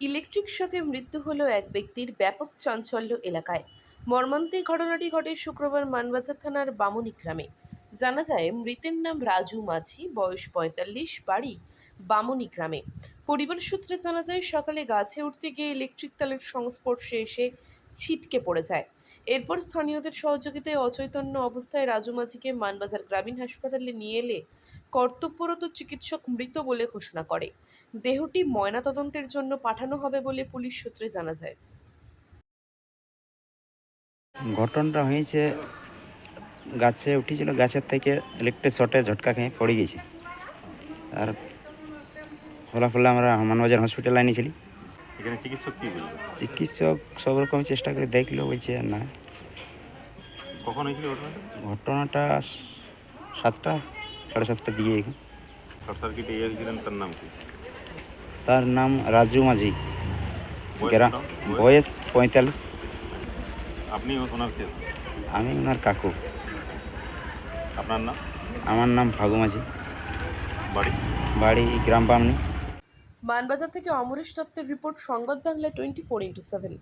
Electric শকে মৃত্যু হলো এক ব্যক্তির, ব্যাপক চাঞ্চল্য এলাকায়। মর্মান্তিক ঘটনাটি ঘটে শুক্রবার মানবাজার থানার বামুনী গ্রামে। জানা যায়, মৃতের নাম রাজু মাঝি, বয়স ৪৫, বাড়ি বামুনী গ্রামে। পরিবার সূত্রে জানা যায়, সকালে গাছে উঠতে গিয়ে ইলেকট্রিক তারের সংস্পর্শে এসে ছিটকে পড়ে যায়। এরপর স্থানীয়দের সহযোগিতায় অচৈতন্য অবস্থায় রাজু মাঝিকে মানবাজার গ্রামীণ হাসপাতালে নিয়ে এলে কর্তব্যরত চিকিৎসক মৃত বলে ঘোষণা করে। দেহটি ময়নাতদন্তের জন্য পাঠানো হবে বলে পুলিশ সূত্রে জানা যায়। ঘটনাটা হয়েছে, গাছে উঠেছিল, গাছের থেকে ইলেকট্রিক শর্টে ঝটকা খেয়ে পড়ে গেছে। আর ফলাফলে আমরা মানবাজার হসপিটালে এনেছিলি। এখানে চিকিৎসক কি বললো? চিকিৎসক সব রকম চেষ্টা করে দেখলো, বলছে না। কখন হয়েছিল ঘটনাটা? ঘটনাটা 7টা, 7:30 দিকে। শর্ট সার্কিটে ইয়ে হয়েছিলেন, তার নাম কি? তার নাম রাজু মাঝি, গ্রাম, বয়স? বয়স 45। আপনি ওনার কে? আমি ওনার কাকু। আপনার নাম? আমার নাম ফাগু মাঝি, বাড়ি? বাড়ি গ্রাম বামনি। মানবাজার থেকে অমরেশ দত্তের রিপোর্ট, সংবাদ বাংলা 24x7।